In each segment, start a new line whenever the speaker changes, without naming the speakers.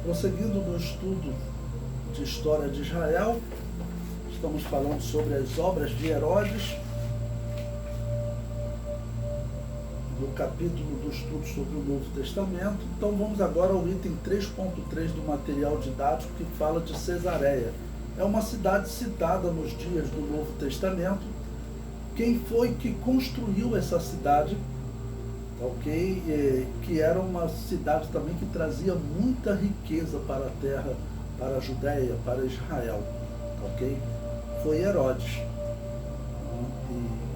Prosseguindo no estudo de história de Israel, estamos falando sobre as obras de Herodes, no capítulo do estudo sobre o Novo Testamento. Então vamos agora ao item 3.3 do material didático, que fala de Cesareia. É uma cidade citada nos dias do Novo Testamento. Quem foi que construiu essa cidade? Ok? Que era uma cidade também que trazia muita riqueza para a terra, para a Judéia, para Israel. Ok? Foi Herodes.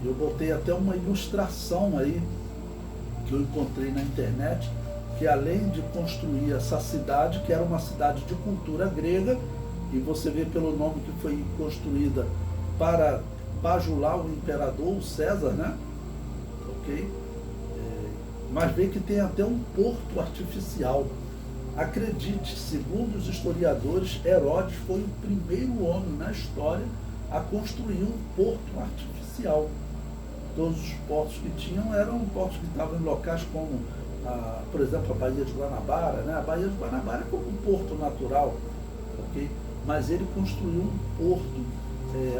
E eu botei até uma ilustração aí que eu encontrei na internet, que além de construir essa cidade, que era uma cidade de cultura grega, e você vê pelo nome que foi construída para bajular o imperador, o César, né? Ok? Mas vê que tem até um porto artificial. Acredite, segundo os historiadores, Herodes foi o primeiro homem na história a construir um porto artificial. Todos os portos que tinham eram portos que estavam em locais como, por exemplo, a Baía de Guanabara, né? A Baía de Guanabara é como um porto natural, ok? Mas ele construiu um porto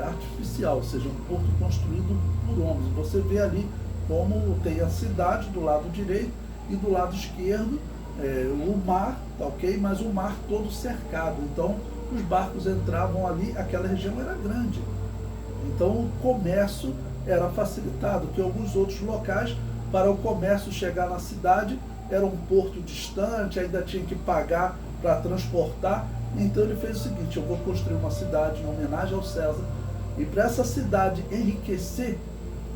artificial, ou seja, um porto construído por homens. Você vê ali como tem a cidade do lado direito e do lado esquerdo o mar, tá, ok? Mas o mar todo cercado. Então, os barcos entravam ali, aquela região era grande. Então, o comércio era facilitado, que alguns outros locais, para o comércio chegar na cidade, era um porto distante, ainda tinha que pagar para transportar. Então ele fez o seguinte: eu vou construir uma cidade em homenagem ao César, e para essa cidade enriquecer,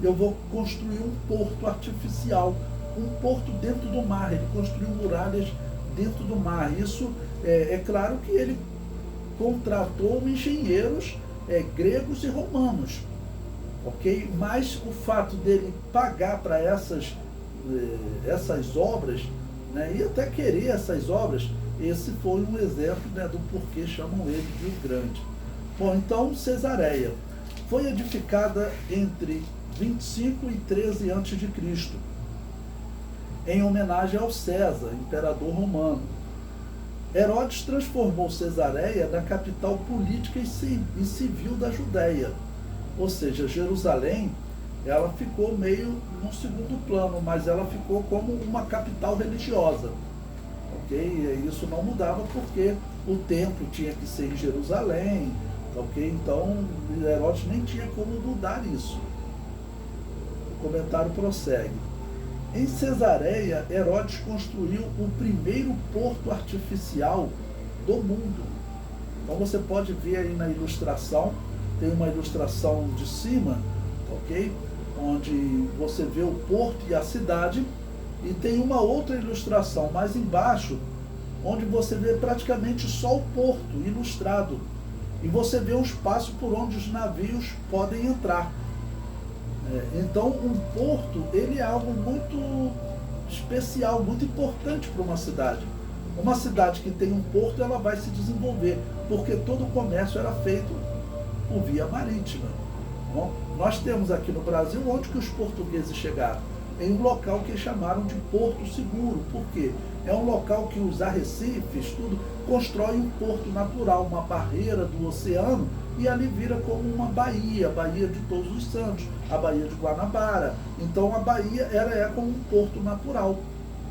eu vou construir um porto artificial, um porto dentro do mar. Ele construiu muralhas dentro do mar. Isso é claro que ele contratou engenheiros gregos e romanos. Ok? Mas o fato dele pagar para essas obras, né, e até querer essas obras, esse foi um exemplo, né, do porquê chamam ele de o Grande. Bom, então Cesareia foi edificada entre 25 e 13 a.C., em homenagem ao César, imperador romano. Herodes transformou Cesareia na capital política e civil da Judéia. Ou seja, Jerusalém, ela ficou meio no segundo plano, mas ela ficou como uma capital religiosa. Ok? E isso não mudava porque o templo tinha que ser em Jerusalém. Ok? Então, Herodes nem tinha como mudar isso. O comentário prossegue. Em Cesareia, Herodes construiu o primeiro porto artificial do mundo. Então você pode ver aí na ilustração, tem uma ilustração de cima, ok? Onde você vê o porto e a cidade, e tem uma outra ilustração mais embaixo, onde você vê praticamente só o porto ilustrado, e você vê o espaço por onde os navios podem entrar. Então, um porto, ele é algo muito especial, muito importante para uma cidade. Uma cidade que tem um porto, ela vai se desenvolver, porque todo o comércio era feito por via marítima. Bom, nós temos aqui no Brasil, onde que os portugueses chegaram? Em um local que chamaram de Porto Seguro. Por quê? É um local que os arrecifes, tudo, constroem um porto natural, uma barreira do oceano, e ali vira como uma baía, a Baía de Todos os Santos, a Baía de Guanabara. Então a baía ela é como um porto natural,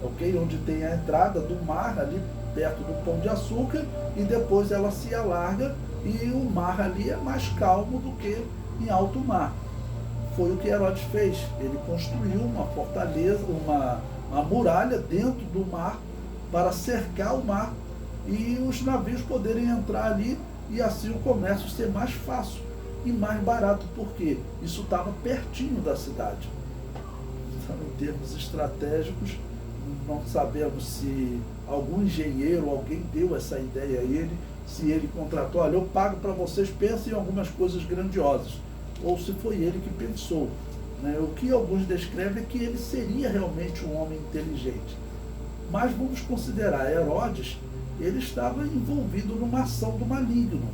ok? Onde tem a entrada do mar ali perto do Pão de Açúcar, e depois ela se alarga, e o mar ali é mais calmo do que em alto mar. Foi o que Herodes fez. Ele construiu uma fortaleza, uma muralha dentro do mar para cercar o mar e os navios poderem entrar ali, e assim o comércio ser mais fácil e mais barato, porque isso estava pertinho da cidade. Então, em termos estratégicos, não sabemos se algum engenheiro, alguém deu essa ideia a ele, se ele contratou, olha, eu pago para vocês, pensem em algumas coisas grandiosas, ou se foi ele que pensou. O que alguns descrevem é que ele seria realmente um homem inteligente. Mas vamos considerar, Herodes, ele estava envolvido numa ação do maligno.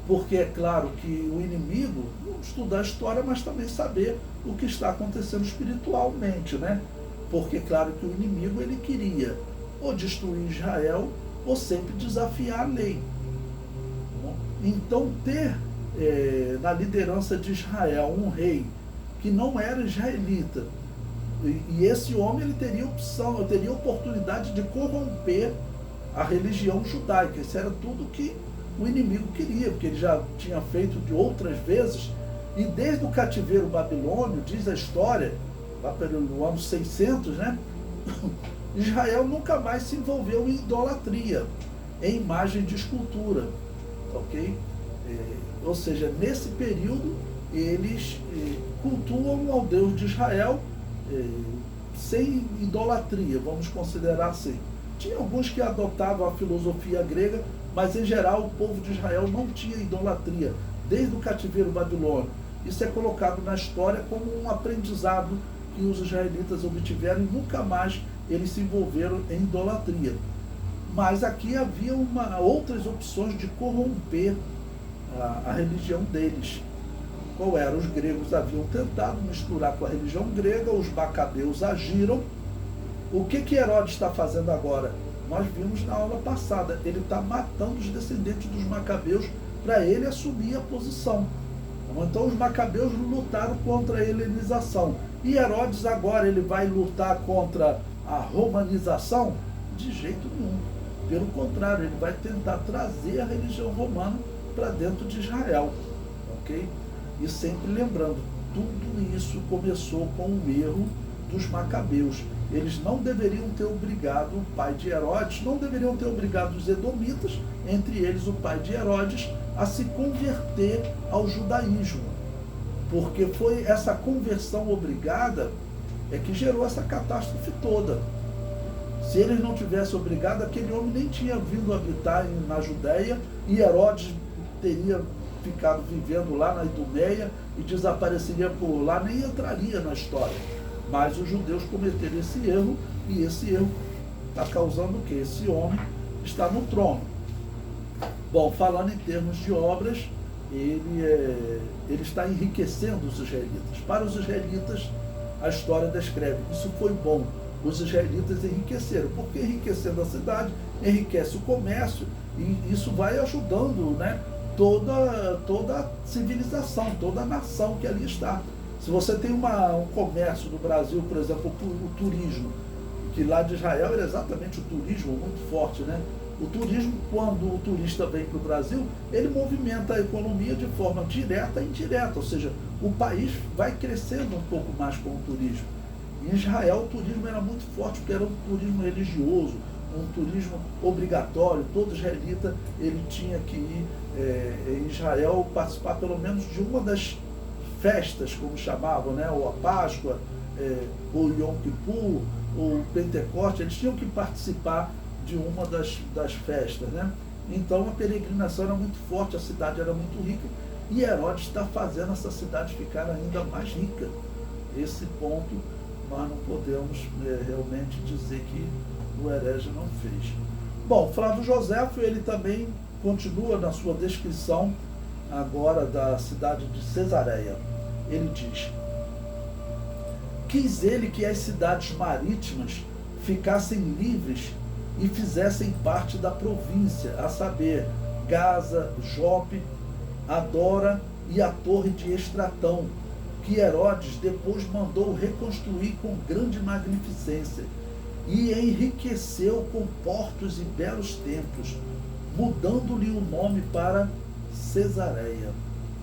Porque é claro que o inimigo, vamos estudar a história, mas também saber o que está acontecendo espiritualmente, né? Porque claro que o inimigo, ele queria ou destruir Israel, ou sempre desafiar a lei. Então, ter na liderança de Israel um rei que não era israelita, e esse homem ele teria oportunidade de corromper a religião judaica. Isso era tudo que o inimigo queria, porque ele já tinha feito de outras vezes, e desde o cativeiro babilônio, diz a história, lá pelo ano 600, né? Israel nunca mais se envolveu em idolatria, em imagem de escultura, ok? Ou seja, nesse período, eles cultuam ao Deus de Israel sem idolatria, vamos considerar assim. Tinha alguns que adotavam a filosofia grega, mas em geral o povo de Israel não tinha idolatria, desde o cativeiro babilônio. Isso é colocado na história como um aprendizado que os israelitas obtiveram e nunca mais eles se envolveram em idolatria. Mas aqui havia outras opções de corromper a religião deles. Qual era? Os gregos haviam tentado misturar com a religião grega, os macabeus agiram. O que Herodes está fazendo agora? Nós vimos na aula passada, ele está matando os descendentes dos macabeus para ele assumir a posição. Então os macabeus lutaram contra a helenização. E Herodes agora ele vai lutar contra a romanização? De jeito nenhum. Pelo contrário, ele vai tentar trazer a religião romana para dentro de Israel. Ok? E sempre lembrando, tudo isso começou com o erro dos macabeus. Eles não deveriam ter obrigado o pai de Herodes, não deveriam ter obrigado os edomitas, entre eles o pai de Herodes, a se converter ao judaísmo. Porque foi essa conversão obrigada que gerou essa catástrofe toda. Se eles não tivessem obrigado, aquele homem nem tinha vindo habitar na Judéia, e Herodes teria ficado vivendo lá na Idumeia e desapareceria por lá, nem entraria na história. Mas os judeus cometeram esse erro, e esse erro está causando o quê? Esse homem está no trono. Bom, falando em termos de obras, ele está enriquecendo os israelitas. Para os israelitas, a história descreve, isso foi bom. Os israelitas enriqueceram, porque enriquecendo a cidade, enriquece o comércio, e isso vai ajudando, né, toda a civilização, toda a nação que ali está. Se você tem um comércio no Brasil, por exemplo, o turismo, que lá de Israel era exatamente o turismo muito forte, né? O turismo, quando o turista vem para o Brasil, ele movimenta a economia de forma direta e indireta, ou seja, o país vai crescendo um pouco mais com o turismo. Em Israel, o turismo era muito forte, porque era um turismo religioso, um turismo obrigatório. Todo israelita ele tinha que ir em Israel participar pelo menos de uma das festas, como chamavam, né? Ou a Páscoa, ou Yom Kippur, ou Pentecoste. Eles tinham que participar de uma das festas, né? Então a peregrinação era muito forte, a cidade era muito rica, e Herodes está fazendo essa cidade ficar ainda mais rica. Esse ponto nós não podemos realmente dizer que o herege não fez. Bom, Flávio Joséfo, ele também continua na sua descrição agora da cidade de Cesareia. Ele diz: quis ele que as cidades marítimas ficassem livres e fizessem parte da província, a saber, Gaza, Jope, Adora e a torre de Estratão, que Herodes depois mandou reconstruir com grande magnificência, e enriqueceu com portos e belos templos, mudando-lhe o nome para Cesareia.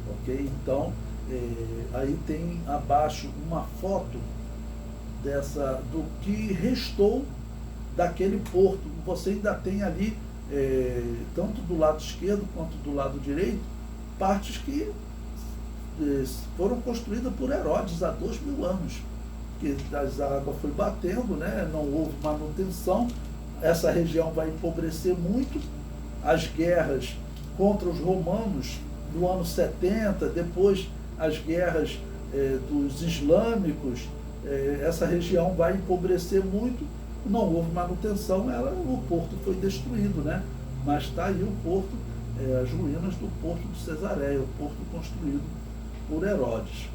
Ok? Então, aí tem abaixo uma foto do que restou daquele porto. Você ainda tem ali, tanto do lado esquerdo quanto do lado direito, partes que foram construídas por Herodes há 2000 anos. Que as águas foi batendo, né? Não houve manutenção, essa região vai empobrecer muito. As guerras contra os romanos no ano 70, depois as guerras dos islâmicos, essa região vai empobrecer muito. Não houve manutenção, o porto foi destruído, né? Mas está aí o porto, as ruínas do porto de Cesareia, o porto construído por Herodes.